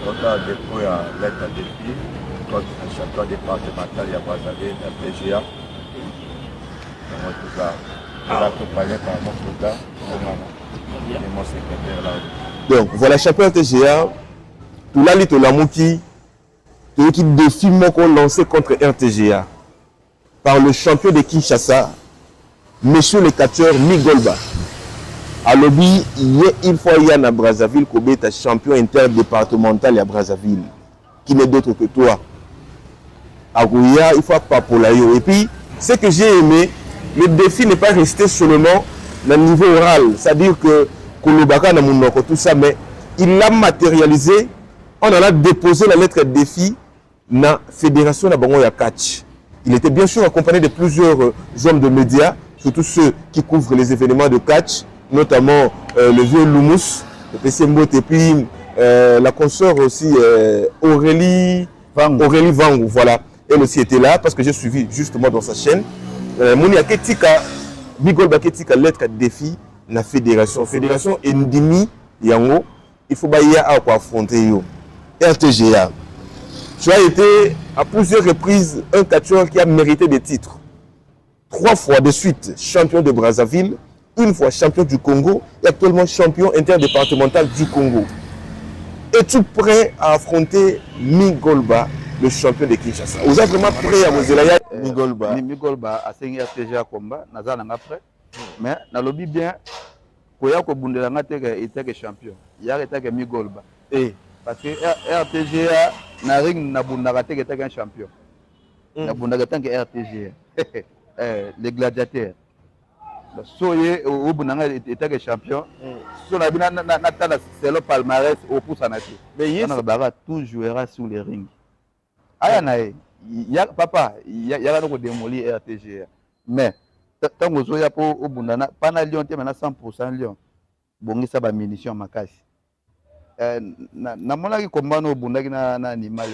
content de dépôt à lettre de défi contre le champion départemental de Brazzaville, FTGA. Donc tout ça. On va tout parler par mon frère et mon secrétaire là. Donc voilà, champion FTGA, tout là, tout la mouki, tout qui défi qu'on lancé contre RTGA par le champion de Kinshasa, monsieur le catcheur Migolba. À lobby, il faut y aller à Brazzaville, Kobe est champion interdépartemental à Brazzaville, qui n'est d'autre que toi. À Gouya, il faut pas pour la yo. Et puis, ce que j'ai aimé, le défi n'est pas resté seulement au niveau oral, c'est-à-dire que Kolobaka n'a mon tout ça, mais il l'a matérialisé. On en a déposé la lettre défi dans la fédération de catch. Il était bien sûr accompagné de plusieurs hommes de médias, surtout ceux qui couvrent les événements de catch, notamment le vieux Lumous, le PC Mbote, et puis la consoeur aussi Aurélie Vangou, voilà. Elle aussi était là parce que j'ai suivi justement dans sa chaîne. Monia Ketika, Bigol Baketika, lettre défi, la fédération. Fédération Ndimi Yango, il faut affronter RTGA. Tu as été à plusieurs reprises un catcheur qui a mérité des titres. 3 fois de suite champion de Brazzaville, 1 fois champion du Congo et actuellement champion interdépartemental du Congo. Es-tu prêt à affronter Migolba, le champion de Kinshasa? Vous êtes vraiment prêt à vous élayer Migolba? Migolba a signé RTGA combat, Nazana après. Mais dans le bien, Koya Kobundelanga était que champion. Il y a été Migolba. Parce que RTGA n'a rien n'abundaka était un champion. N'abundaka tant que RTGA. Les gladiateurs. Soye au Bunanga était un champion. Si on a bien c'est le palmarès au Poussanati. Mais on a tout jouera sous les rings. Ayanae, papa, il y a un démoli RTGA. Mais tant que Zoya pour au Bundana, pas na Lyon, tu es maintenant 100% Lyon. Bon, ça va munitions makasi. Na mona ki combat no bundaki na animal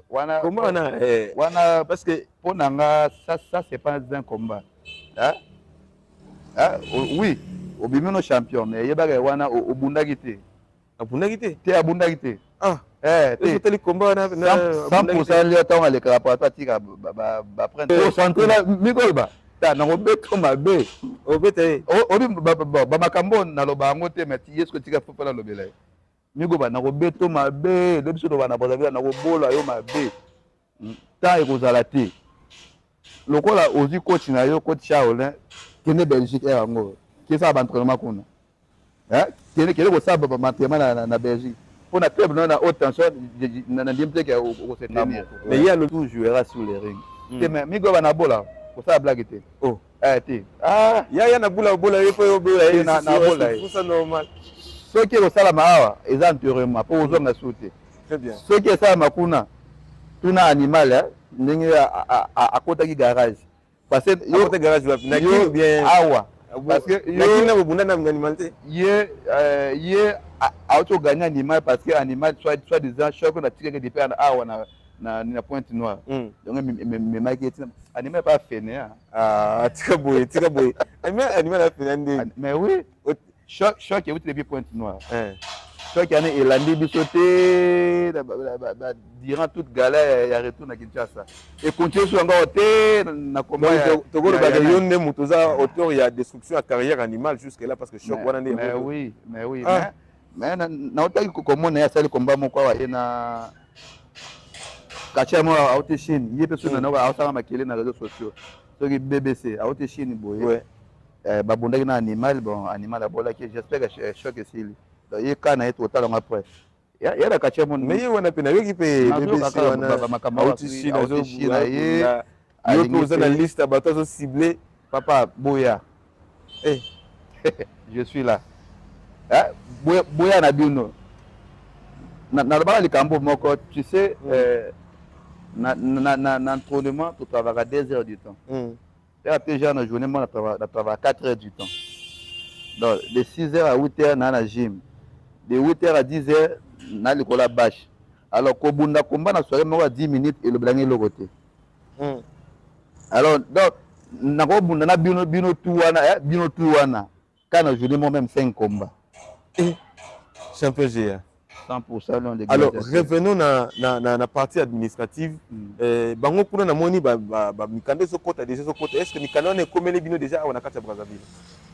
wana parce que pour nanga ça c'est pas un combat. Oui, au bimino champion mais yeba wana au bundaki te. Abundaki te? Te abundaki te. Ah. C'était le combat na 100% Lyon tant les rapport tika ba prendre. Au centre là Migolba. Ta na obeto mabe. Obete. Obi ba makambo na loba ngo te mais est-ce que tika fofa na lobela. Migoba na robeto mabe, le biso na Brazzaville na robola yo mabe. Ta ekozala te. Lokola ozi coach na yo coach Shaolin, kene Belgique yango. Ki sa ba entraînement kuna. Kene ko sa ba entraînement na Belgique. Pour na club na haute tension na ndimple ke au se tenir. Mais il y a le tout jouera sur les rings. Mais Migoba na bola, ko sa blague te. Oh, te. Ah, ya na bola yo po bola na bola. C'est normal. Ce qui est au salama, ils ont enterrement pour aux hommes à sauter. Très bien. Ce qui est ça, Makuna, tout un animal, à côté du garage. Parce que à côté du garage, yo bien. Awa. Parce que yo na bunda na animal te. Yé a auto gagné animal parce que animal soit disant choc on a tiré des paires awa na pointe noire. Donc mais marketing animal pas fainé. Ah, très beau. Animal a fainé. Mais oui. Choc est où depuis pointe noire. Choc est et l'année bisoté durant toute galère il retourne à Kinshasa. Et continue sur encore na combat. Togo le bagage yonne mutoza auteur il y a destruction à carrière animale jusque là parce que choc wana ne. Mais oui. Mais na otaki comment na sali combat mon quoi na kacha mo a haute Chine. Il peut sur na ba ausanga makele na réseaux sociaux. So ki BBC a haute Chine boye. Babundaki na animal bon animal à bola qui j'espère que choc est ici donc il quand na total on après il y a la kacha mon mais il wana pena yo ki pe BBC wana makamba Chine yo posé dans liste à bateau ciblé papa boya je suis là boya na bino na ba le cambo moko tu sais na entraînement tu travailles 2 heures du temps. Déjà dans la journée, moi, je travaille 4 heures du temps. Donc, de 6 heures à 8 heures, dans la gym. De 8 heures à 10 heures, dans l'école à bâche. Alors, quand on a combat, on a 10 minutes et le blanc est le côté. Alors, donc, on a bino tout, quand on a joué moi-même 5 combats. Champion GA. 100% non. Alors, revenons à la partie administrative. Bango kuna na moni mikande so kota déjà so kota. Est-ce que mikande on est comme les bino déjà on a kati Brazzaville?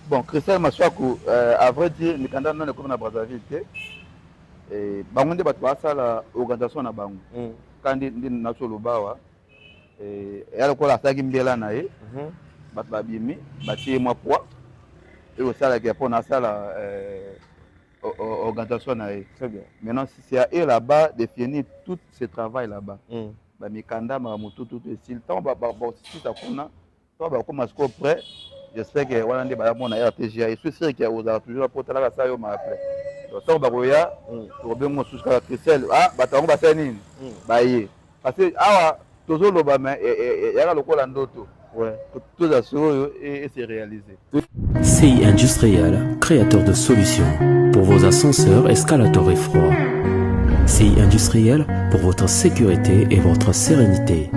Bon, Christelle Maswaku, à vrai dire, mikande on est comme na Brazzaville. Et bango de batwa la organisation na bango. Quand ndi na solo bawa et elle ko la sagi mbela na ye. Batba bimi, bati moi quoi. Et au sala qui pour na sala organisation. Très bien. Maintenant, si c'est à eux là-bas de finir tout ce travail là-bas. Mikanda, tout style. Si ça qu'on commence prêt, j'espère que voilà des balades mon RTGA. Je suis sûr qu'il y a toujours pour la ça yo m'a appelé. Donc ça on va voir, pour bien mon sous Christelle. Ah, on va faire nini? Baye. Parce que ah toujours le bas mais il y a le col ndoto. Ouais, tout ça et c'est réalisé. CI Industriel, créateur de solutions pour vos ascenseurs, escalators et froids. CI Industriel pour votre sécurité et votre sérénité.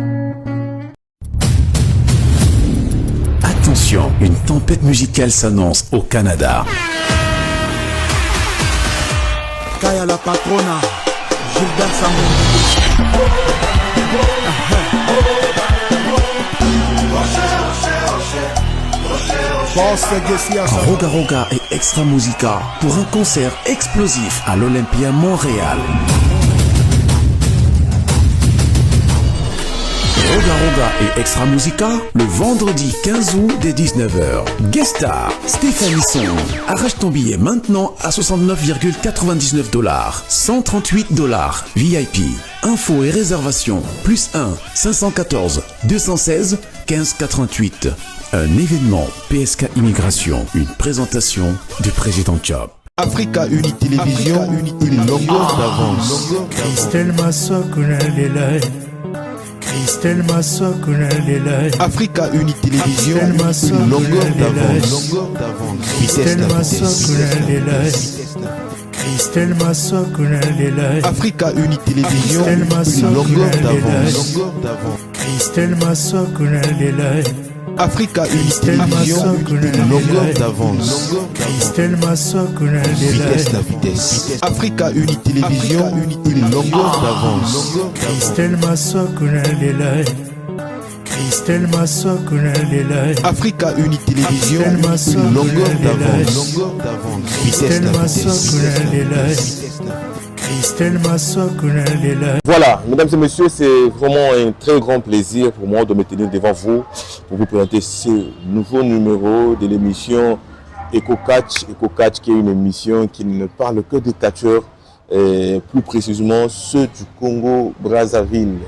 Attention, une tempête musicale s'annonce au Canada. Kaya la patrona, Gilbert Samon. Roga Roga et Extra Musica pour un concert explosif à l'Olympia Montréal. Roga Roga et Extra Musica le vendredi 15 août dès 19h. Guest star Stéphanie Song. Arrache ton billet maintenant à $69,99. $138 VIP. Infos et réservations +1 514 216 1588. Un événement PSK Immigration, une présentation du président Job. Africa Uni Télévision, une longueur d'avance. Christelle Massokuna Lelai. Christelle Massokuna Lelai. Africa Uni Télévision, une longueur d'avance. Christelle Massokuna Lelai. Christelle Massokuna Lelai. Africa Uni Télévision, une longueur d'avance. Christelle Massokuna Lelai. Africa Uni Télévision, une longueur d'avance. Christelle Massokuna Lelai. Vitesse. Africa Uni Télévision, une longueur d'avance. Christelle Massokuna Lelai. Christelle Massokuna Lelai. Africa Uni Télévision, une longueur d'avance. Christelle Massokuna Lelai. Christelle Massokuna Lelai. Voilà, mesdames et messieurs, c'est vraiment un très grand plaisir pour moi de me tenir devant vous pour vous présenter ce nouveau numéro de l'émission EcoCatch. EcoCatch qui est une émission qui ne parle que des catcheurs, plus précisément ceux du Congo-Brazzaville.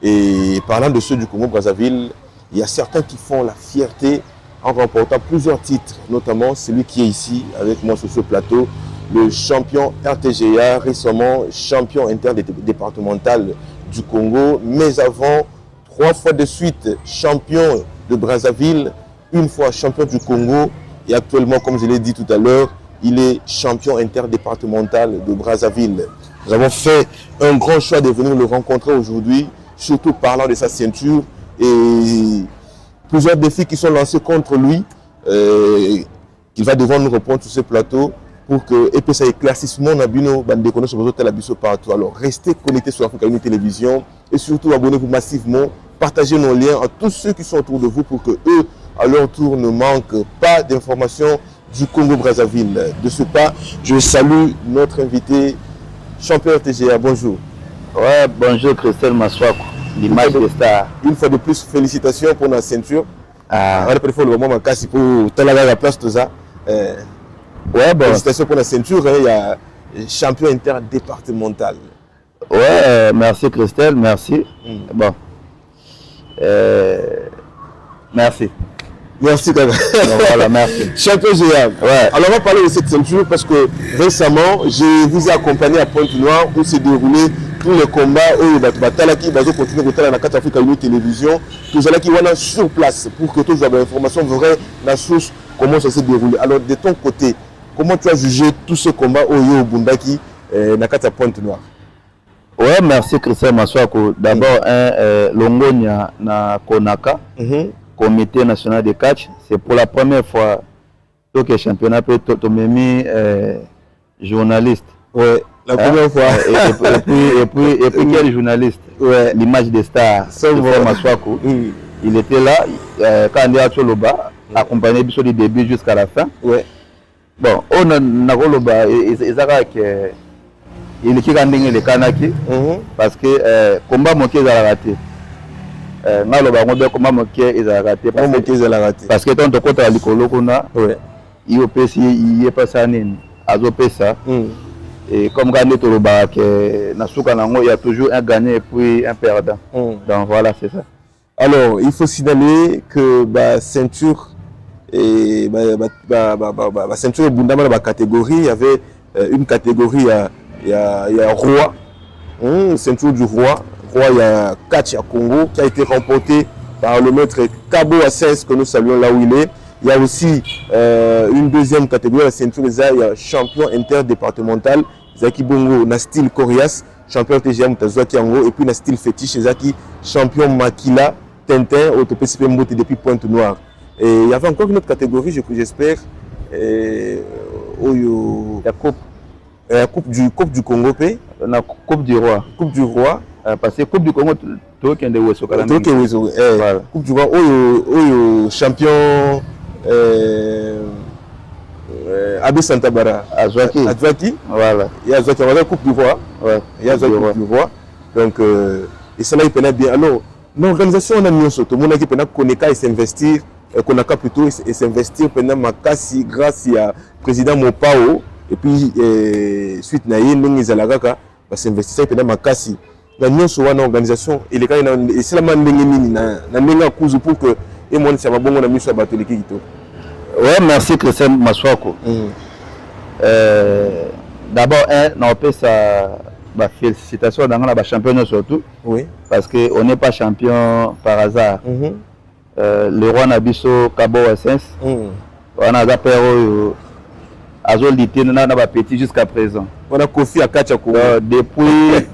Et parlant de ceux du Congo-Brazzaville, il y a certains qui font la fierté en remportant plusieurs titres, notamment celui qui est ici avec moi sur ce plateau, le champion RTGA, récemment champion interdépartemental du Congo, mais avant 3 fois de suite champion de Brazzaville, une fois champion du Congo et actuellement, comme je l'ai dit tout à l'heure, il est champion interdépartemental de Brazzaville. Nous avons fait un grand choix de venir le rencontrer aujourd'hui, surtout parlant de sa ceinture et plusieurs défis qui sont lancés contre lui, qu'il va devoir nous répondre sur ce plateau pour que ça éclaircissement Nabino bande connaître sur vos hôtels partout. Alors restez connectés sur Africa Uni Télévision et surtout abonnez-vous massivement, partagez nos liens à tous ceux qui sont autour de vous pour que eux à leur tour ne manquent pas d'informations du Congo-Brazzaville. De ce pas, je salue notre invité, champion RTGA. Bonjour. Ouais, bonjour Christelle Maswaku, l'image de star. Une fois de plus, félicitations pour la ceinture. On a préféré le moment pour la place tout ça. Ouais, bon. Félicitations pour la ceinture, il y a champion interdépartemental. Ouais, merci Christelle, merci. Bon. Merci. Merci quand même. Voilà, merci. Champion géant. Ouais. Alors on va parler de cette ceinture parce que récemment, je vous ai accompagné à Pointe-Noire où s'est déroulé tous les combats où les batailles qui vont continuer à faire dans la Africa Uni Télévision. Tout cela qui vont sur place pour que tous aient l'information vraie, la source, comment ça s'est déroulé. Alors de ton côté, comment tu as jugé tous ces combats au Bundaki dans la Pointe-Noire? Ouais, merci Christian Maswaku. D'abord, Longonia na Konaka, Comité national de catch. C'est pour la première fois que le championnat peut être journaliste. Ouais. La première fois. Et puis quel journaliste, l'image des stars, Maswako, il était là, quand on est à Choloba, accompagné du début jusqu'à la fin. Ouais. Bon, on a Choloba, il est qui rending les Kanaki, parce que combat moqué ils a raté. Combat moqué ils a raté. Parce que tant que tu as l'école, il est pas ça, et comme gagner tout le bac, il y a toujours un gagnant et puis un perdant. Donc voilà, c'est ça. Alors, il faut signaler que la ceinture et ceinture Bundama dans catégorie, il y avait une catégorie, il y a roi, ceinture du roi. Il y a catch à Congo qui a été remporté par le maître Kabo Assens, que nous saluons là où il est. Il y a aussi une deuxième catégorie, la ceinture il y a champion interdépartemental, Zaki Bongo, Nastil Corias, champion TGM Mutazwaki Ango, et puis Nastil Fétiche, Zaki, champion Makila, Tintin, Autopécipé Mbote depuis Pointe Noire. Et il y avait encore une autre catégorie, j'espère, la coupe du Congo, la coupe du roi. Coupe du roi. Parce que Coupe du Congo, tout est Wesso. Coupe du roi, champion Abbé Santabara. Azwaki. Voilà. Il y a Azwaki, on va Coupe du roi. Il y a Azwaki Coupe du roi. Donc, et cela, il peut bien. Alors, l'organisation, on a mis tout le monde qui peut connaître et s'investir, Konaka plutôt, et s'investir pendant ma casse grâce à président Mopao. Et puis, suite à Yéndong Zalagaka, va s'investir pendant ma casse. La Nyon soit une organisation, et c'est la main de pour que et moi, ça va bon, on a mis sur la bateau. Oui, merci Christian Maswako. D'abord, on peut sa félicitations dans la championnat surtout. Oui. Parce qu'on n'est pas champion par hasard. Le roi Nabiso Kabo Assens, on a Zapero Azolité, on a petit jusqu'à présent. On a Kofi à Kachakou. Depuis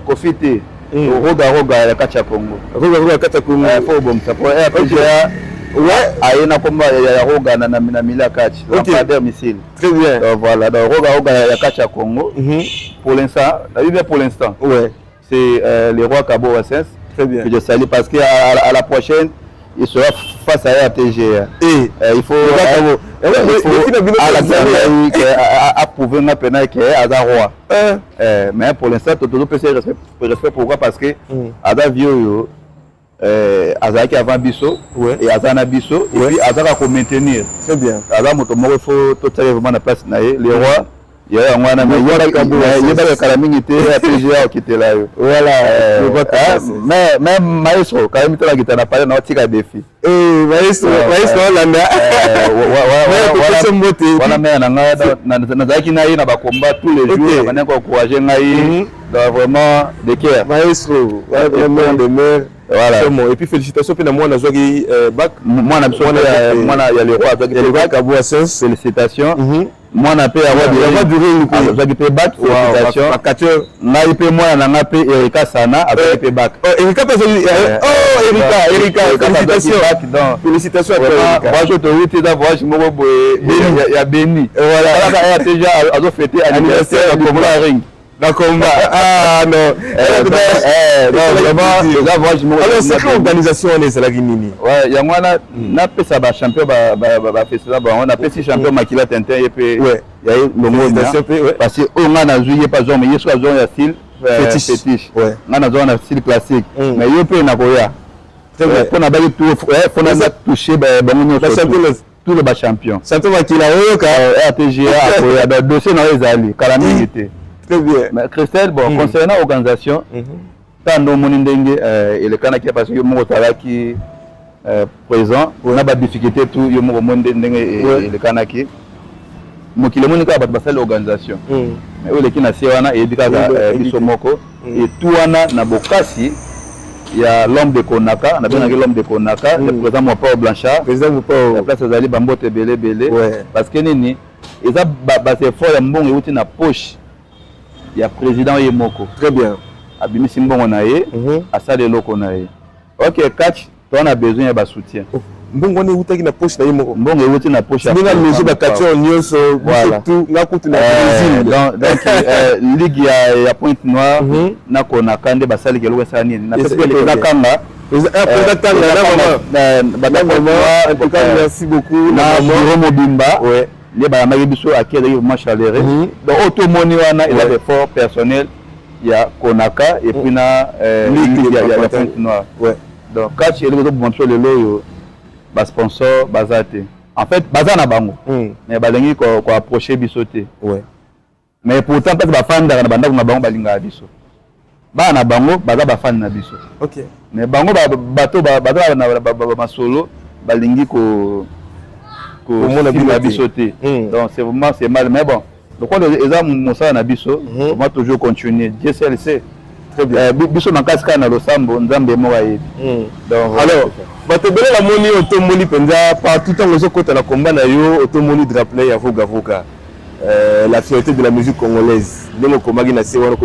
Kofi T. Roga ya Kachakongo. Roga Kachakongo. Faut bon ça pour combat ya Roga na Mila Kachi. L'ambassadeur missile. Très bien. Voilà, donc Roga ya Kachakongo. Pour l'instant. Ouais. C'est le roi Kabo Assens. Très bien. Que je salue parce qu'à la prochaine il sera face à RTG. Il faut approuver maintenant qu'il est à roi. Mais pour l'instant, tout le monde peut se respecter. Pourquoi? Parce que Ada Vio, Azaki avant Bisso et Azana Bisso, et puis Azaka pour maintenir. Très bien. Ada Motomo, il faut tout ça vraiment la place. Les rois. Il y a un calamité RTGA qui était là. Voilà. Mais maestro, quand même, tu as parlé d'un petit défi. Maestro, Landa. Tous les jours, on a encouragé vraiment de cœur. Maestro, vraiment de mer. Voilà. Et puis félicitations pour moi, Nazwagi Bac. Moi, il y a le roi Kabo Assens. Félicitations. Moi, on a pu avoir du Bac. Félicitations. Moi, on a pu Erika Sana avec le Bac. Erika, Erika, félicitations. Félicitations à toi. Moi, je te dis d'avoir, il y a Béni. Voilà. Elle a déjà fêté l'anniversaire de la Ring. D'accord, ah non, vraiment, alors c'est quelle organisation on est à la Guinée? Ouais, il y a moi on a fait ça champion festival, on a fait si champion Makila Tintin et puis il y a eu le mot parce que on a joué pas genre mais il soit genre style fétiche. Ouais. On a style classique. Mais il peut na koya. Très bien. On a bali tout faut na toucher tout le champion. Champion Makila RTGA koya dans dossier na ezali calamité. Très bien. Mais Christelle, bon, concernant l'organisation, tant de monde et le Canada qui a passé qui présent, on a des difficultés tout le monde et le Canada qui le monde a passé l'organisation. Mais où les qui naissent wana et bisomoko et tout wana na bokasi il y a l'homme de Konaka, on a bien l'homme de Konaka, le président Mopao Blanchard, la place Zali Bambote Belé, parce que nini, ils ont basé fort un bon et outil na poche. Il y a président Yemoko. Très bien. Abimi Simbon on a eu, à ça de l'eau qu'on a eu. Ok, catch, on a besoin de soutien. mbongo ne utaki na poche na yemo mbongo euti na poche ninga loger ba quartier nyonso tout na kutu na Brésil donc ligue ya Pointe Noire na kona kande basali keloko sa nini na pesa kanga merci beaucoup na Jérôme Bimba les ba magi biso akeli vraiment chaleureux donc auto moni wana il a des forts personnels il y a Konaka et puis na ligue ya Pointe Noire donc catch et le bonso le loyo ba sponsor bazate en fait bazana bango mais balengi ko approcher bisoté mais pourtant parce que ba fanda na banda na bango balinga biso ba na bango baza ba fan na biso OK mais bango bato baza na masolo balingi ko mona bisoté donc c'est vraiment c'est mal mais bon donc quand les gens monsa na biso on va toujours continuer Dieu seul sait très bien biso na kaska na losambo nzambe mo wa yebi donc alors bato bele la moni otomoni penza partout tant que kota na combat na yo otomoni drapeau ya Voga Voga la fierté de la musique congolaise ndemo komagi na se wana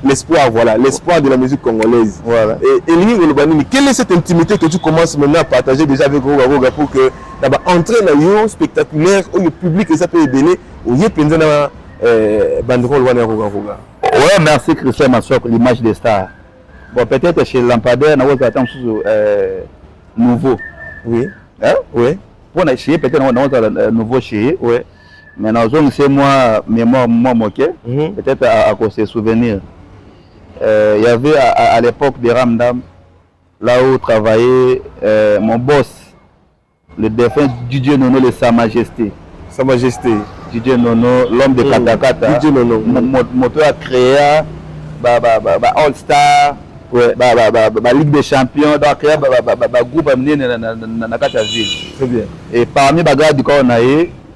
l'espoir voilà l'espoir de la musique congolaise voilà et lingi ngolobani quelle est cette intimité que tu commences maintenant à partager déjà avec Voga Voga pour que d'abord entrer na yo spectaculaire où le public ça peut donner au yé penza na bandrol wana Voga Voga. Ouais, merci Christian Massok, l'image des stars. Bon, peut-être chez Lampadaire, nous avons attendu nouveau. Oui. Hein? Oui. Pour nous, peut-être nous avons nouveau chez. Oui. Mais nous avons c'est moi, mémoire, moi moqué. Peut-être à cause de souvenirs. Il y avait à l'époque des Ramdam, là où travaillait mon boss, le défunt Didier Nono de Sa Majesté. Sa Majesté. Didier Nono, l'homme de Katakata. Didier Nono. Moto a créé All Star, Ligue des Champions, donc créé groupe amené dans la ville. Très bien. Et parmi les gars du corps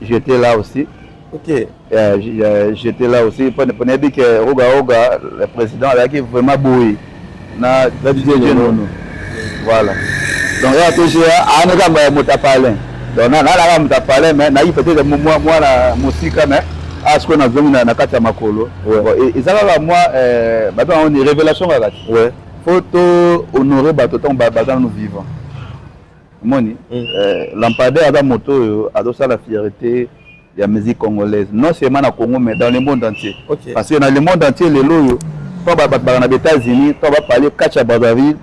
j'étais là aussi. OK. J'étais là aussi. Pour ne dire que Roga, le président, il a vraiment bouillé. Na Didier Nono. Voilà. Donc il y a toujours un motapalin. Donc là on t'a parlé mais na peut-être moi la musique mais à ce qu'on a besoin na kata makolo et ça va moi on est révélation là faut honorer bato tant bazana nous vivants moni Lampadaire da moto a ça la fierté de la musique congolaise non seulement na Congo mais dans le monde entier parce que dans le monde entier les loyo toi na États-Unis toi va parler Kacha Bazaville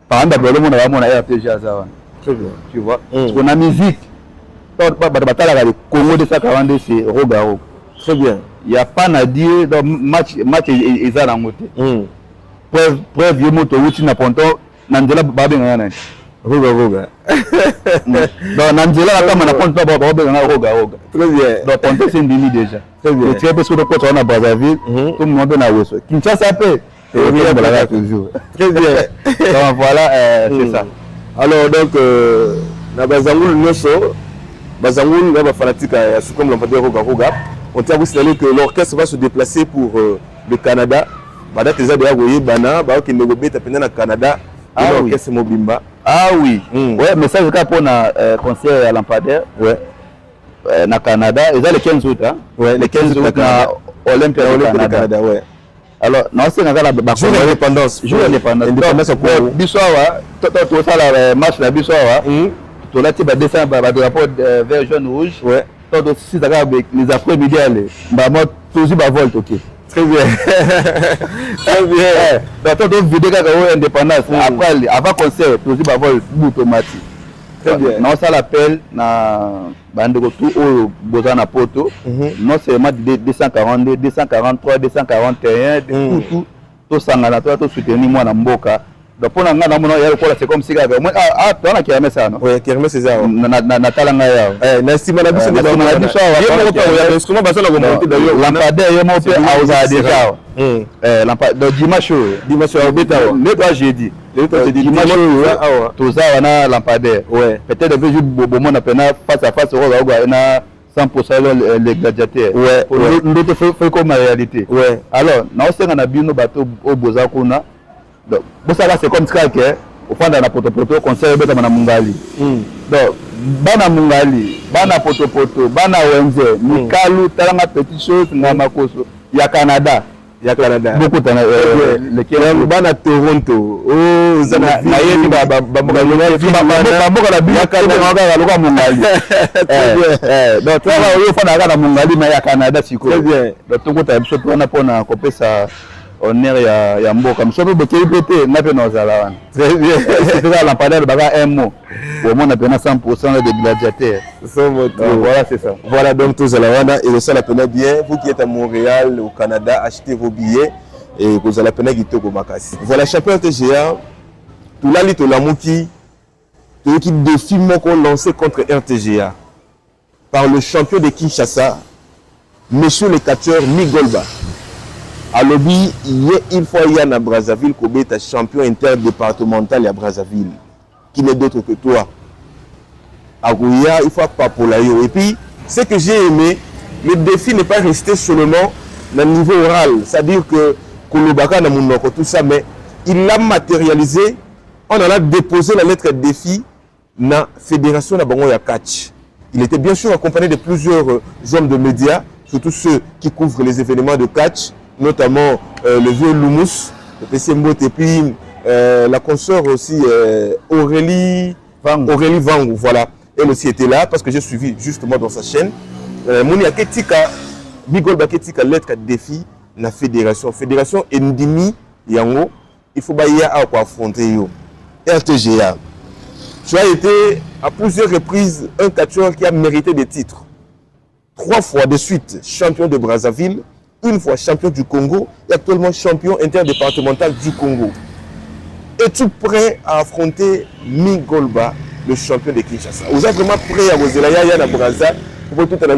par exemple le monde va mon RPG ça. Tu vois, parce qu'on a musique. Le Congo de 142 c'est Roga Roga. Très bien. Il n'y a pas à dire dans match ils ont monté. Preuve vieux moto où tu n'as pas Nandela Babengana. Roga Roga. Donc Nandela la cam n'a pas Babengana Roga Roga. Très bien. Donc Ponto c'est une déjà. Très bien. Tu es parce que le coach on a Brazzaville, tout le monde est à Wesso. Kinshasa peut. Toujours. Très bien. Donc voilà, c'est ça. Alors donc na bazangulu nyoso bazangulu na ba fanatique ya comme Lampadaire Roga Roga on t'a vous signaler que l'orchestre va se déplacer pour le Canada bada teza de yagoye bana ba ki nego beta pendant na Canada l'orchestre Mobimba oui ouais mais ça c'est pour na concert à Lampadaire na Canada et ça le 15 août hein le 15 août na Olympique Canada alors non c'est dans la jour d'indépendance pour bisoa to ça la match la bisoa to là tu vas descendre ba drapeau vert jaune rouge to si ça les après-midi ba moi toujours ba volte OK très bien très bien donc to vidéo ka indépendance après avant concert toujours ba volte automatique très bien non ça l'appel na bandeko tout au bozana poto non seulement 242 243 241 tout sangana to soutenir moi na mboka donc pour nga na mona ya ko c'est comme si ga moi to na kiame ça non oui kiame c'est ça na talanga ya na sima na biso na biso ya instrument basa na monter d'ailleurs Lampadaire yo mo pe auza déjà donc dimanche obeta le doit jeudi dimanche toza wana Lampadaire peut-être que je mona pena face à face Roga na 100% les gladiateurs l'autre fait comme réalité alors na osenga na bino bato oboza kuna donc bosala c'est comme ça que au fond na poto conseil beta na mungali donc bana mungali bana poto bana wenze mikalu talanga petite chose na makoso ya Canada Il y a Canada. Beaucoup de l'équipe à Toronto. Oh, Zana. honneur ya mboka msobe bokeli pété na pe nozala très bien c'est ça l'empanneur baga un mot au moins on a 100% de gladiateurs voilà c'est ça voilà donc tous à la wana et ça la peine bien vous qui êtes à Montréal au Canada achetez vos billets et vous allez peine kitoko makasi voilà champion TGA tout là lito la muki tout qui défi moko lancé contre RTGA par le champion de Kinshasa monsieur le catcheur Migolba. À lobby, il faut y aller à Brazzaville, Kobe est champion interdépartemental à Brazzaville, qui n'est d'autre que toi. À Gouya, il faut pas pour la yo. Et puis, ce que j'ai aimé, le défi n'est pas resté seulement dans le niveau oral, c'est-à-dire que Kolobaka n'a mon tout ça, mais il l'a matérialisé. On en a déposé la lettre défi dans la fédération de catch. Il était bien sûr accompagné de plusieurs hommes de médias, surtout ceux qui couvrent les événements de catch, notamment le vieux Lumous, le PC Mbote, et puis la consoeur aussi Aurélie Vangou, voilà. Elle aussi était là parce que j'ai suivi justement dans sa chaîne. Mounia Ketika, Bigolba Ketika, lettre défi, la fédération. Fédération Ndimi Yango, il faut bailler à quoi affronter yo. RTGA. Tu as été à plusieurs reprises un catcheur qui a mérité des titres. 3 fois de suite champion de Brazzaville, une fois champion du Congo et actuellement champion interdépartemental du Congo. Es-tu prêt à affronter Migolba, le champion de Kinshasa? Vous êtes vraiment prêt à vous élayer à Brazza pour tout à l'heure?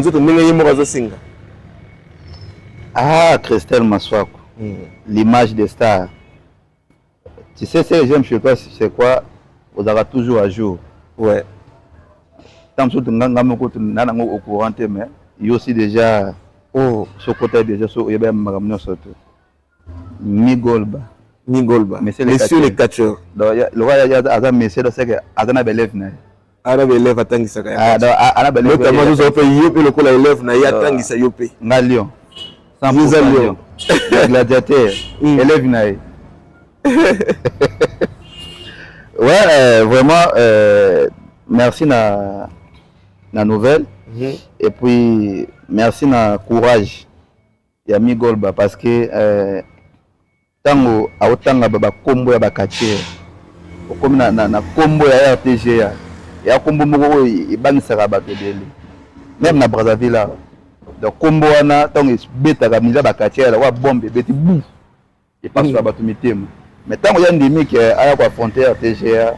Ah, Christelle Maswako, l'image des stars. Tu sais, ce que j'aime chez toi, c'est quoi? Vous aurez toujours à jour. Ouais. Tant que tu es au courant, mais il y a aussi déjà. Oh, ce côté déjà, il y a Migolba. Messieurs les catcheurs. Le roi il y a messieurs, c'est que Adana Belève. Adana Belève a tangi sa kaya. Adana Belève. Notamment nous avons fait Yopé le cola élève na ya tangi sa Yopé. Na Lyon. 100% Lyon. Gladiateur. Élève na. Ouais, vraiment, merci na nouvelle. Et puis merci na courage ya Migolba parce que tango aotanga baba kombo ya bakatier comme na kombo ya RTGA ya kombo moko ibanisaka bato dele même na Brazzaville là donc kombo wana tango betaka mila bakatier la wa bombe beti bou et passe sur bato mitema mais tango ya ndimi que aya ko affronter RTGA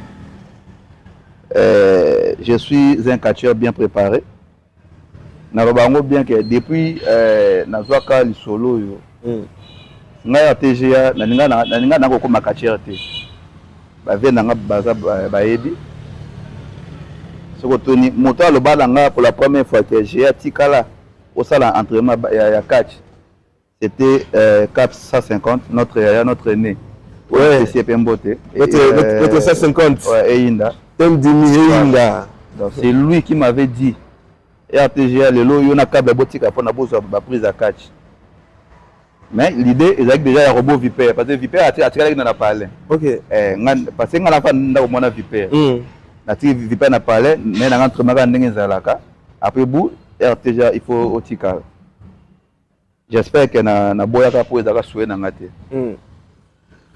je suis un catcheur bien préparé. Narobango bien que depuis nazwaka lisolo yo ngaya TGA naninga nako koma catcheur te ba vena nga baza ba yebi soko toni moto lo balanga pour la première fois que j'ai tikala au sala entraînement ya catch c'était cap 150 notre aîné ouais c'est Pembote notre 150 ouais Eyinda Eyinda c'est lui qui m'avait dit RTGA le lo yona câble botika pour na bozo ba prise à catch mais l'idée est déjà un robot Viper parce que Viper a tiré dans la palais. OK. Parce que on a fait ndako mona Viper. Na tiré Viper na palais mais na entre maga ndenge zalaka après bout RTGA il faut otika. J'espère que na boyaka pour ezaka soué na ngate.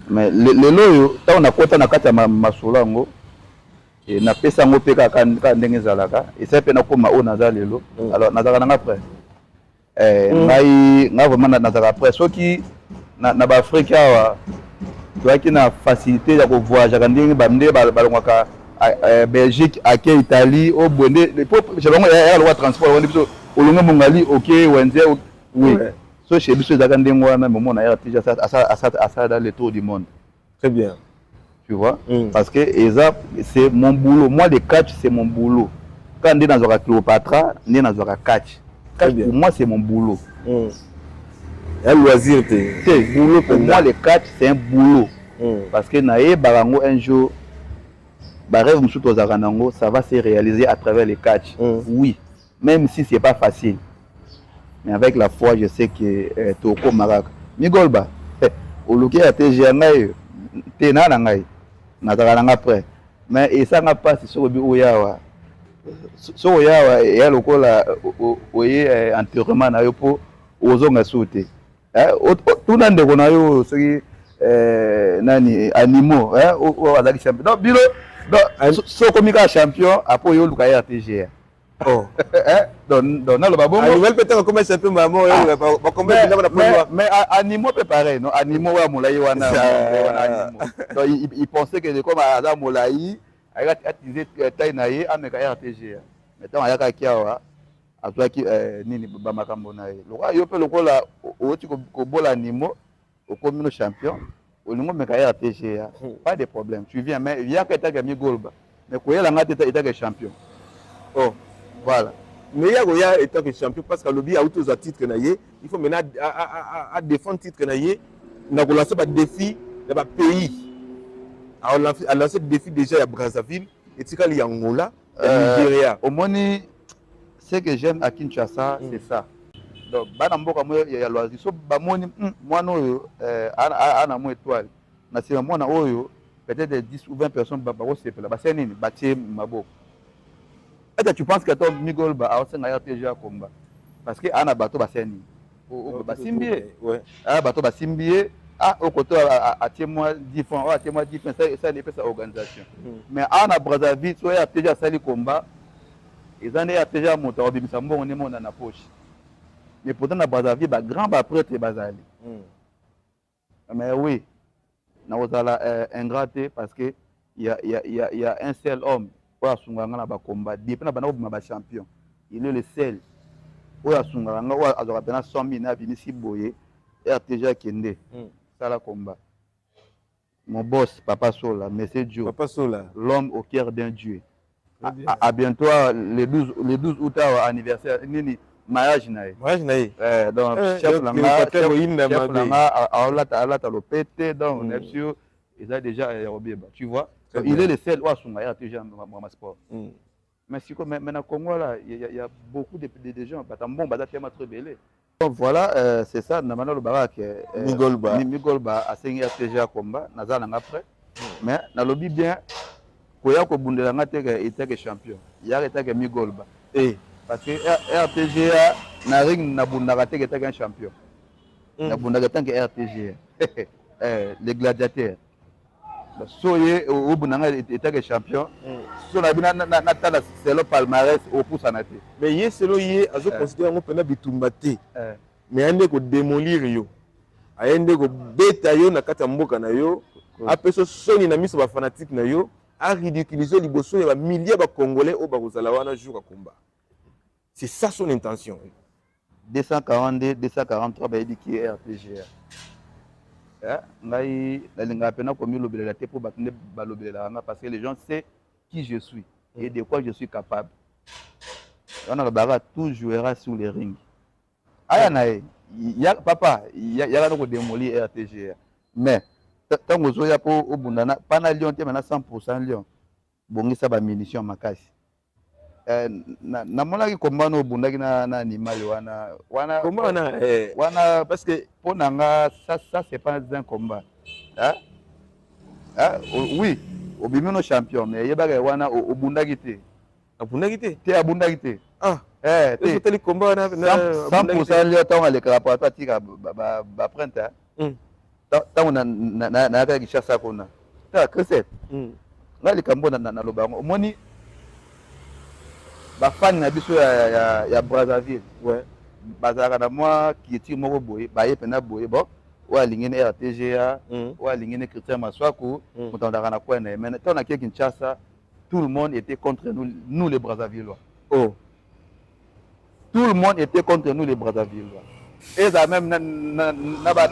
Mais le loyo ta on a kota na kata masolo ngo et na pesa ngo peka ka ndenge zalaka et ça pe na koma o na za lelo alors na zaka na après ngai vraiment na zaka après soki na ba Afrika wa toaki na facilité ya ko voyager ka ndenge ba ndé balongaka Belgique ake Italie au bonde les peuple je longo ya loi transport on biso olongo mongali OK wenze oui so chez biso zaka ndenge wana moment na RTG ça dans le tour du monde très bien. Tu vois parce que c'est mon boulot. Moi, le catch, c'est mon boulot. Quand on est dans un Cléopatra, on est dans un catch. Pour moi, c'est mon boulot. Un loisir, c'est boulot. Pour moi, le catch, c'est un boulot. Parce que un jour, ça va se réaliser à travers le catch. Oui, même si ce n'est pas facile. Mais avec la foi, je sais que Toko Marak, Migolba. Oluki RTGA ngai te na ngai. Na taka nga après. Mais et ça n'a pas sur le oyawa. So oyawa ya lokola oye enterrement na yo po ozonga sauter. Tout nande kona yo soki nani animaux o azaki champion. Donc bilo so komika champion après yo luka RTGA. Oh. Donc na lo babongo. A nouvelle peut-être comme champion maman ba combien de mais animaux peut pareil non animaux wa molai wana animaux. Donc il pensait que comme Adam molai a utilisé taille naie ameka RTGA. Maintenant ayaka kiawa azwaki nini ba makambo nae. Lokwa yo pe lokola oti ko bola animaux au commun champion. Au niveau meka RTGA. Pas de problème. Tu viens mais viens que ta gagné Golba. Mais ko yela ngati ta champion. Oh. Voilà. Mais il y a étant que champion parce que lobby a autour de titre naie, il faut maintenant à défendre titre naie, na lancer des défis dans le pays. A lancé des défis déjà à Brazzaville et tikali Angola, Nigeria. Au moni ce que j'aime à Kinshasa, c'est ça. Donc bana mboka mo ya loisir so ba moni mwana oyo ana mo étoile. Na sima mwana oyo peut-être 10 ou 20 personnes ba ko sepela ba senini ba tie maboko. Est-ce que tu penses que ton Migolba a aussi un RTGA combat? Parce que Anna Bato Basseni, au Bassimbie, Bato Bassimbie, au côté à témoin différent, à témoin différent, ça n'est pas sa organisation. Mais Anna Brazzaville, soit RTGA Sali combat, ils en ont RTGA montant, ils sont bons, on est dans la poche. Mais pourtant, à Brazzaville, il y a grand prêtre et Bazali. Mais oui, nous avons ingraté parce qu'il y a un seul homme. Combat depuis na champion il est le seul oya sunganga oya azoka bena 100 000 na bini si boye RTGA kende ça la combat mon boss Papa Sola Monsieur Dieu Papa Sola l'homme au cœur d'un dieu à bientôt le 12 août anniversaire nini mariage nae donc chef langa alata lopete donc nepsio ils a déjà robieba tu vois. Il est le seul où a RTGA dans sport. Mais si comme maintenant Congo là, il y a beaucoup de gens, bon bada tellement très belé. Donc voilà, c'est ça. Namana le barak Migolba a signé RTGA combat, nazana après. Mais na lobby bien, koya ko bundela ngate était champion. Il y a été Migolba. Parce que RTGA na ring na bundaka te était champion. Na bundaka tant que RTGA. Les gladiateurs. Soyez au Bunanga était champion. So na bina na tala c'est le palmarès au pouce anaté. Mais yé c'est le yé azo considérer on peut na bitumbate. Mais ande ko démolir yo. Ayende ko beta yo na kata mboka na yo. Apeso soni na miso ba fanatique na yo. A ridiculiser liboso ya ba milliers ba congolais au ba kozala wana jour à combat. C'est ça son intention. 242 243 ba yedi ki RTGA. Ngai la pena comme lobela te pour battre balobela parce que les gens savent qui je suis et de quoi je suis capable. On a le bagarre tout jouera sur les rings. Aya nae ya papa ya na ko démolir RTGA mais tant que zoya pour obundana pana lion te na 100% lion bongisa ba munitions makasi. Na monaki komba no bundaki na animal wana parce que pour nanga ça c'est pas un combat oui au bimino champion mais yebaka wana obundaki te abundaki te te teli combat na 100% lio tant le rapport tika ba prenta tant na ka kishasa kona ta Chrisette ngali kambo na lobango moni ba fan na biso ya Brazzaville bazaka na moi qui est moko boye ba yepena boye bon wa lingine RTGA wa lingine Christian Maswaku mutandaka na kwa na mais tant na Kinshasa tout le monde était contre nous les Brazzavillois. Tout le monde était contre nous les Brazzavillois. Et ça même na ba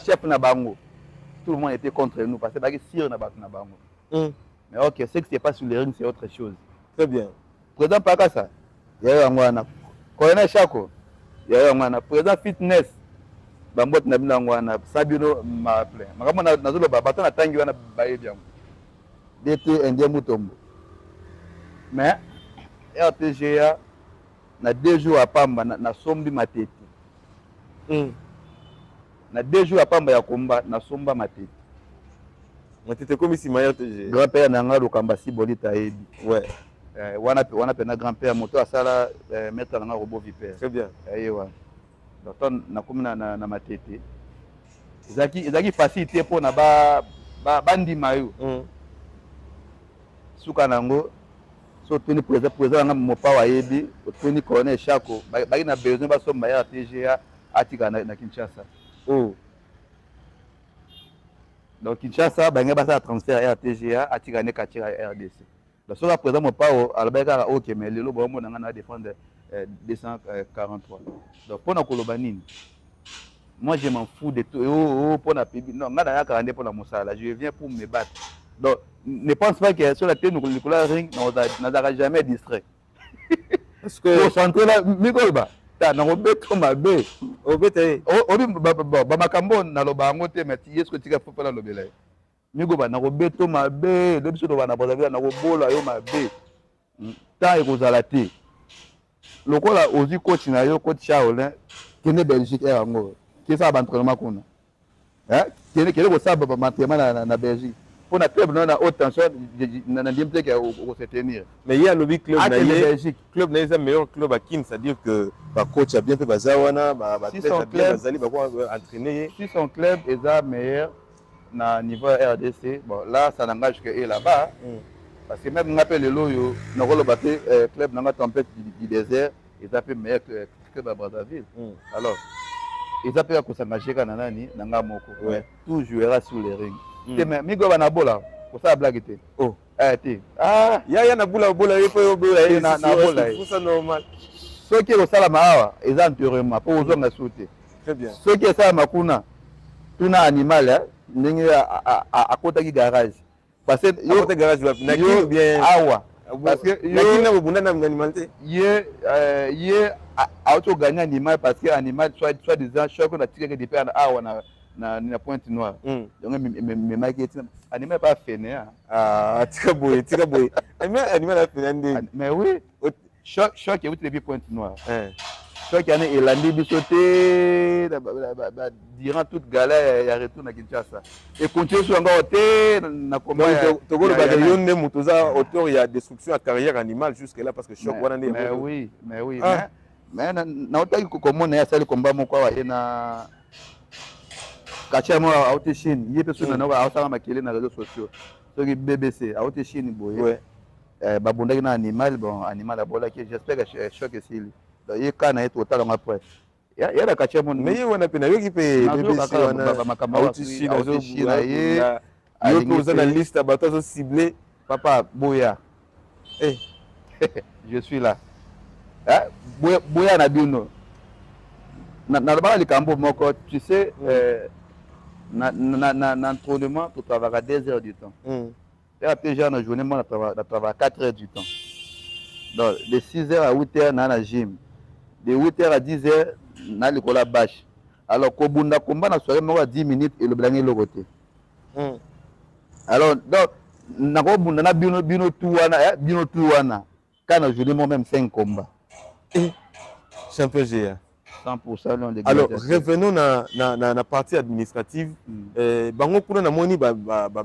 chef na bango. Tout le monde était contre nous parce que ba sire na bango. Mais ok, ce qui se passe sur les rings, c'est autre chose. Très bien. Président Pakasa, il y a un colonel Chako, il y a un président fitness, Bambot Nabina, Sabino m'a appelé. Je suis un tangi wana baye bien. D'été indien mutombo. Mais RTGA na 2 jours à Pamba na sombi mateti. Na 2 jours apamba ya komba na somba matete. Matete comme si Maya RTGA. Grand-père nanga lokamba si bolita ebi. Ouais. Wana pena grand-père moto asala mettre nanga robot vipère. Très bien. Ewa. Donc na komina na matete. Ezaki facilité pour na ba ndima yo. Suka nango so tuni président nga mopa wa yebi, tuni colonel Chako, baki na besoin ba somba ya RTGA atika na Kinshasa. Oh. Donc Kinshasa bange ba sa transfert ya RTGA atika ne katira RDC. Donc so la président mopa o albeka OK mais lelo bo mo nga na défendre 243. Donc pour na koloba nini? Moi je m'en fous de tout. Pour na pibi non, nga na 40 pour la mosala, je viens pour me battre. Donc ne pense pas que sur la tête nous le ring n'aura jamais distrait. Parce que concentré là mikolba ta na robeto mabe obete obi ba makambo na loba ngote meti yesko tika fofa la lobela migoba na robeto mabe de biso na bozavila na robola yo mabe ta ekozala te lokola ozi coach na yo coach Shaolin kene Belgique yango kisa ba entraînement kuna kene ko saba ba entraînement na Belgique. Pour la club na haute tension na ndimte que au se tenir. Mais il y a le club na Belgique. Club na est meilleur club à Kin, c'est-à-dire que ba coach a bien fait bazawana, ba tête a bien bazali ba entraîner. Si son club est meilleur na niveau RDC, bon là ça n'engage que eux là-bas. Parce que même n'appelle le loyo, na rolo baté club na tempête du désert, ils appellent meilleur que Brazzaville. Alors ils appellent que ça s'engager kana nani nanga moko. Tout jouera sur les rings. Mais migo bana bola ko sa blague te. Oh te ya na bola yepo bola na bola c'est ça normal. Ce qui est sala maawa eza enterrement pour ozonga sauter. Très bien. Ce qui est ça makuna tuna animal ndenge a kota ki garage parce que yo kota garage na ki bien awa parce que yo na bunda na animal te ye auto gagner animal parce que animal soit disant choc na tiré des pernes awa na pointe noire. Donc mes maquettes animal pas fainé tika boy animal a fainé mais oui choc et vous les pointe noire choc yana elandi bisoté durant toute galère ya retour na Kinshasa et continue sur encore te na combat togolo ba yonne mutoza auteur ya destruction à carrière animale jusque là parce que choc wana ndé mais oui mais na otaki komona ya sali combat moko wa ena kachamo a haute Chine yepe sona na ba osala makele na réseaux sociaux soki BBC a haute Chine boye babundaki na animal bon animal a bola que j'espère que choc esili donc ye kana et total après ya la kachamo mais ye wana pena yo ki pe BBC wana ba haute Chine ye yo posa na liste abato so ciblé papa boya je suis là boya na bino na ba likambo moko tu sais na entraînement tu travailles à 2 heures du temps. Et après j'ai une journée moi je travaille 4 heures du temps. Donc de 6 heures à 8 heures na gym. De 8 heures à 10 heures na likola bâche. Alors ko bunda komba na soirée moi 10 minutes et le blanger le côté. Alors donc na ko bunda na bino tout wana kana journée moi même 5 combats. Champion GA 100% non. Alors revenons na partie administrative. Bango kuna na moni ba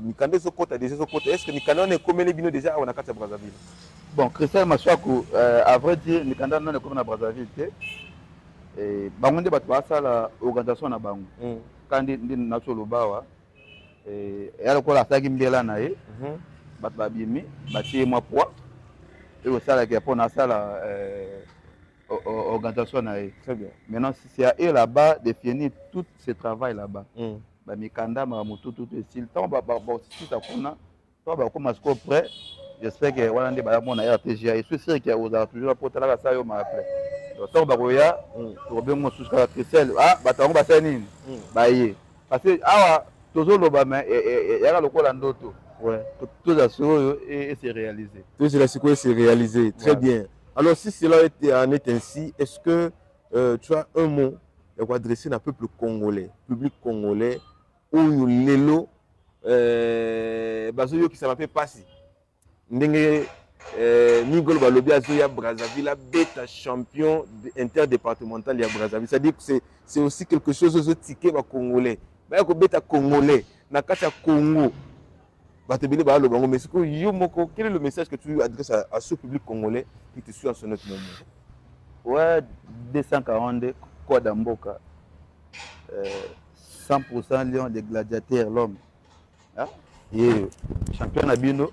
mikande so kota déjà so kota. Est-ce que mikande on est comme les bino déjà on a carte Brazzaville? Bon, Christelle Maswaku, à vrai dire, mikande non est comme na Brazzaville té. Et bango nde batwa ça la organisation na bango. Quand ndi na solo bawa yala ko la saki mbela na ye. Batba bimi, batie moi poids. Et au sala qui pour na sala organisation na ye. Très bien. Maintenant c'est à eux là-bas de finir tout ce travail là-bas. Ba mikanda ma mutu tout style tant ba si ça kuna toi ba comme masco prêt. J'espère que voilà ndé ba mona RTGA et je suis sûr que vous avez toujours pour tala ça yo ma après. Donc tant ba koya to be mo sous Christelle ba tango ba sani ba ye. Parce que awa toujours lo ba mais ya lokola ndoto. Ouais, tout ça et c'est réalisé. Tout cela c'est réalisé. Très bien. Alors, si cela en est ainsi, est-ce que tu as un mot à adresser à peuple congolais, public congolais, où l'élo, qui ça m'a fait passer. Mingol Balobi Azoya Brazzaville bêta champion interdépartemental à Brazzaville. C'est-à-dire que c'est aussi quelque chose aux autres tickets congolais. Bah ko bêta congolais na kata Congo. Batebele ba lo bango mais quel est le message que tu adresses à ce public congolais qui te suit en ce moment? Ouais, 242 Code Mboka. 100% lion des gladiateurs l'homme. Hein? Et champion Nabino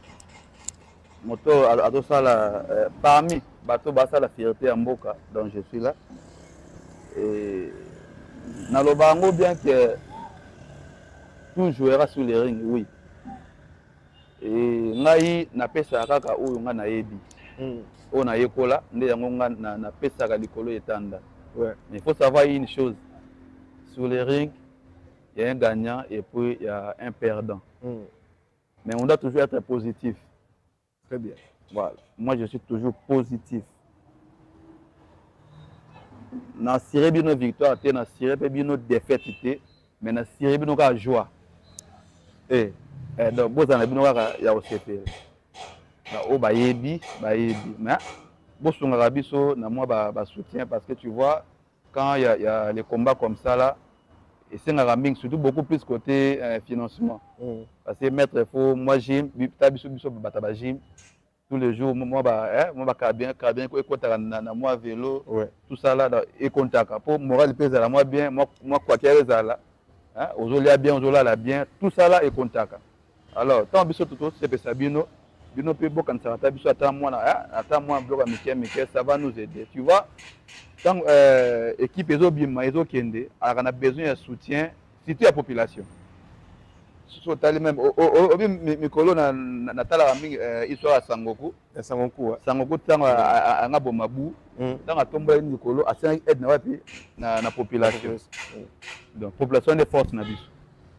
moto adosala parmi bateau basa la fierté à Mboka donc je suis là et na lobango bien que tout jouera sur les rings oui et ngai na pesa kaka oyo nga na yebi o na yekola nde yango nga na pesa ka likolo etanda ouais mais il faut savoir une chose sur les rings il y a un gagnant et puis il y a un perdant mais on doit toujours être positif. Très bien. Voilà. Moi, je suis toujours positif. Dans Siré Bino victoire, dans Siré Bino défaite, mais dans Siré Bino joie. Et donc, vous avez Bino ya OCP. Au Bayebi, mais vous avez na moi soutien parce que tu vois, quand il y a les combats comme ça là, et c'est un surtout beaucoup plus côté financement. Parce que maître il faut moi gym, tous les jours moi bien moi vélo tout ça là et contact pour moral pèse à moi bien moi quoi qu'il y a là hein aujourd'hui bien aujourd'hui là bien tout ça là et contact. Alors tant biso tout c'est ça bino peut beaucoup quand ça biso attends moi bloc à ça va nous aider tu vois. Tant équipe Ezo Kende a besoin de soutien surtout la population. Surtout même Mikolo na tala histoire à Sangoku. Sangoku tant a Bomabu, tant a tombé Mikolo a 5 aide na population. Donc population de force na biso.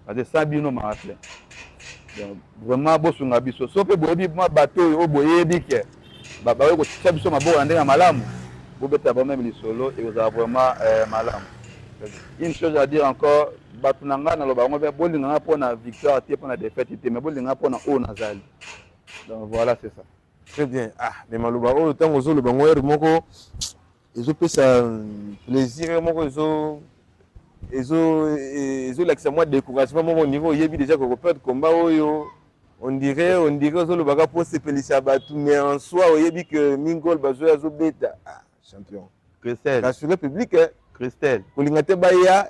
Parce que ça bino ma rappelé. Donc vraiment bosu na biso. So pe boyebi moi bateau o boyebi ke ba ko tsa biso maboko ndenge malamu. Vous êtes même les solos et vous avez vraiment malade. Une chose à dire encore, Batunanga na lobango be bolinga pour la victoire pour la défaite mais bolinga pour na o nazali. Donc voilà c'est ça. Très bien. Ah mais maloba o temps ozo lobango er moko ezo pesa plaisir moko ezo l'accès moi découragement mon niveau yebi déjà ko perdre combat oyo. On dirait ozo lobaka pour se pélisser Batu mais en soi oyebi que Mingol Bazoya zo beta. Champion. Christelle. Rassurer public, hein. Christelle. Il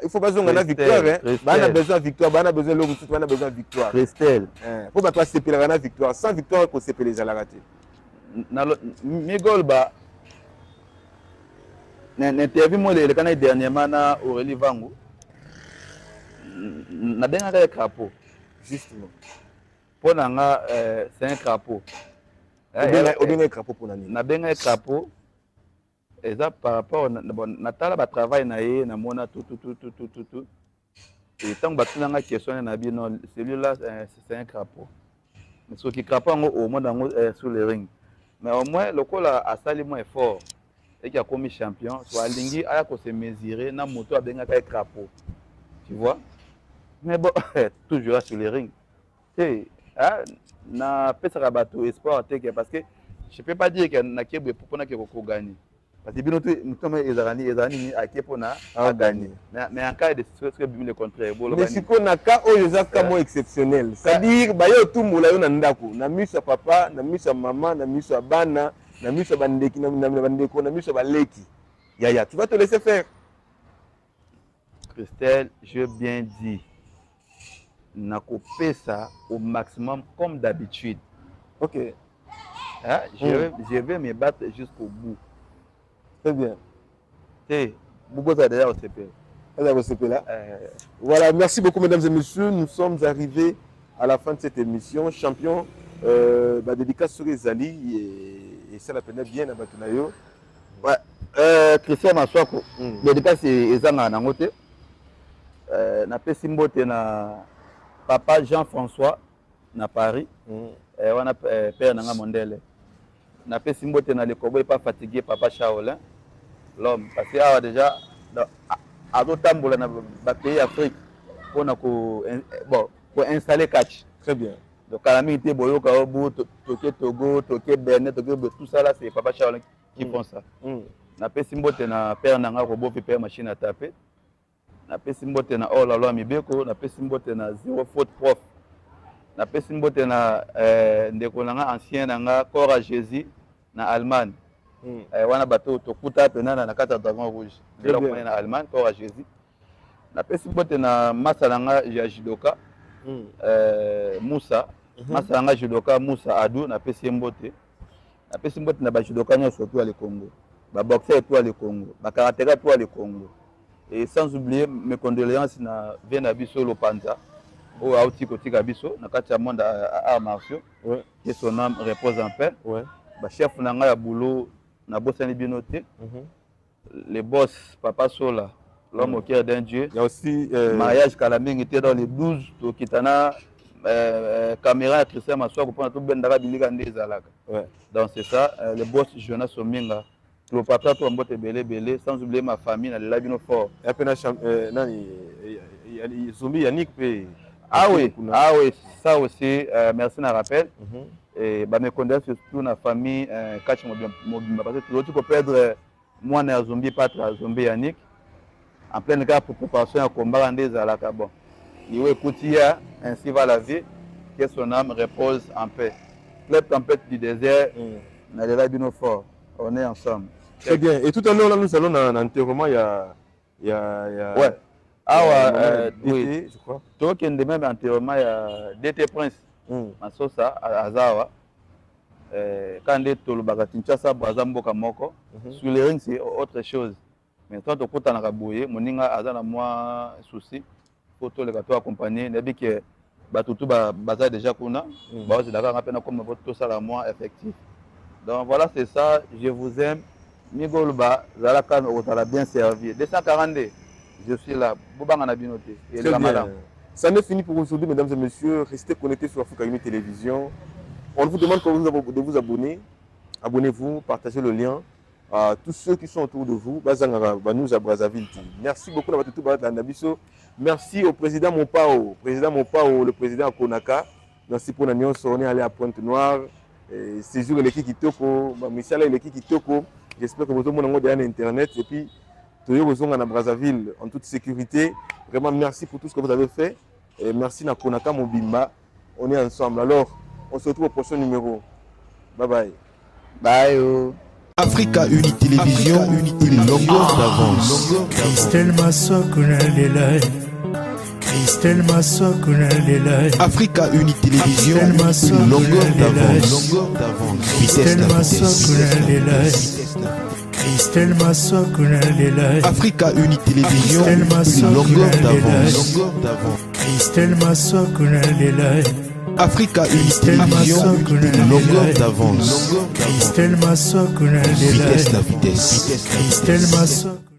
faut pas besoin de victoire. Hein. On a besoin de victoire, on a besoin de l'autre, on a besoin de victoire. Christelle. Il faut pas toi séparer la victoire. Sans victoire, il faut séparer les ratés. Migolba, l'interview moi le canal dernièrement na Aurélie Vango. Na benga ka crapaud. Justement. Pour nanga c'est un crapaud. Obenga crapaud pour nani. Na benga crapaud. Et ça par rapport à Natala travail naé na mona tout et tant que tu question na bien non celui-là c'est un crapaud mais ce qui crapaud au moins sur les rings mais au moins le col a sali moins fort et qui a commis champion soit lingi a ko se mesurer na moto a benga ka crapaud tu vois mais bon toujours sur les rings et na pesa bateau espoir parce que je peux pas dire que na kebwe pour na ko gagner. Parce que nous les à qui pour gagner. Mais en cas de ce que le contraire. Mais si on a cas où exceptionnel. C'est-à-dire que tout le monde a ndako, na misa papa, na misa maman, na misa bana, na misa bandeki, na bandeko, na misa baleki. Yaya, tu vas te laisser faire. Christelle, je bien dit. Na coupé ça au maximum comme d'habitude. OK. Hein? Je vais me battre jusqu'au bout. Très bien. Beaucoup déjà au CP. Voilà, merci beaucoup mesdames et messieurs. Nous sommes arrivés à la fin de cette émission. Champion, dédicace sur les Ali et ça la peine bien à Batunayo. Ouais. Christian Maswako. Dédicace Ezanga Nangote. Na Pessimbote na papa Jean-François na Paris. Et on a père Nanga Mondele. Na Pessimbote na le Kobo pas fatigué papa Shaolin. L'homme parce que a déjà à d'autres pays Afrique pour installer catch. Très bien. Donc, à la minute, Boyo, Kaobu, Toké Togo, Toké Benet, tout ça là, c'est Papa Charles qui font ça. Na pe simbote na père nanga robot pe père machine à taper. Na pe simbote na oh la loi mibeko, na pe simbote na zéro faute prof. Na pe simbote na ndeko nanga ancien nanga corps à Jésus na Allemagne. Wana bateau tokuta penana na kata dragon rouge. De la na Allemagne corps à Jésus. Na pe simbote na masa nanga ya judoka. Moussa, masa nanga judoka Moussa Adou na pe simbote. Na pe simbote na ba judoka nyo surtout à le Congo. Ba boxeur tout le Congo, ba karatéka tout le Congo. Et sans oublier mes condoléances na Vena Biso Lopanza, au Aouti Kotika Biso, na Katia Monde à arts martiaux, que son âme repose en paix. Ba chef nanga ya boulot na Bossani Binoté, les boss Papa Sola, l'homme au cœur d'un Dieu. Il y a aussi mariage Kalaming était dans les 12 to Kitana caméra Christian Massoua pour prendre tout Bendara Biliga Ndezalaka. Donc c'est ça, le boss Jonas Ominga. Le papa tout en botte belé, sans oublier ma famille, dans les labino fort. Et après, Zombie Yannick. Ah oui, ça aussi, merci na rappel. Et mes condoléances surtout na famille, parce que l'autre peut perdre moi na Zombie Patra, Zombie Yannick. En pleine cas pour préparation à combat en Ndezalaka. Bon, il écoute ainsi va la vie, que son âme repose en paix. La tempête du désert, dans les labino fort. On est ensemble. Très bien. Et tout à l'heure, là, nous allons dans l'enterrement, il y a... Ouais. oui, je crois. Toi qui es de même enterrement, il y a DT Prince. Masosa, à Azawa. Quand on est au Bagatinchasa, Brazambo Kamoko, sur les rings, c'est autre chose. Mais quand on est en Rabouye, mon ninga Azana moi souci, pour tous les gâteaux accompagnés, il y a Batutu Baza déjà Kuna, c'est d'accord, comme tout ça, la moi effectif. Donc voilà, c'est ça, je vous aime. Migolba, Zalakan, on a bien servi. 242, je suis là. Boubanga Binoté. Très bien. Ça n'est fini pour aujourd'hui, mesdames et messieurs. Restez connectés sur Africa Uni Télévision. On vous demande de vous abonner. Abonnez-vous, partagez le lien à tous ceux qui sont autour de vous. Nous à Brazzaville. Merci beaucoup d'avoir tout Nabiso. Merci au président Mopao, le président Konaka. Merci pour l'union. On est allé à Pointe-Noire. Séjour l'équipe Kitoko, Michel et l'équipe Kitoko. J'espère que vous avez un internet et puis vous êtes à Brazzaville en toute sécurité. Vraiment merci pour tout ce que vous avez fait. Et merci à Konaka Mobimba. On est ensemble. Alors, on se retrouve au prochain numéro. Bye bye. Bye. Africa Uni Télévision, une longueur d'avance. Christelle Massokuna Lelai. Christelle Massokuna Lelai. Africa Uni Télévision, une longueur d'avance. Christelle Massokuna Lelai. Christelle Massokuna Lelai. Africa Uni Télévision, une longueur d'avance. Christelle Massokuna Lelai. Africa Uni Télévision, une longueur d'avance. Christelle Massokuna Lelai. Vitesse la vitesse. Christelle Massokuna.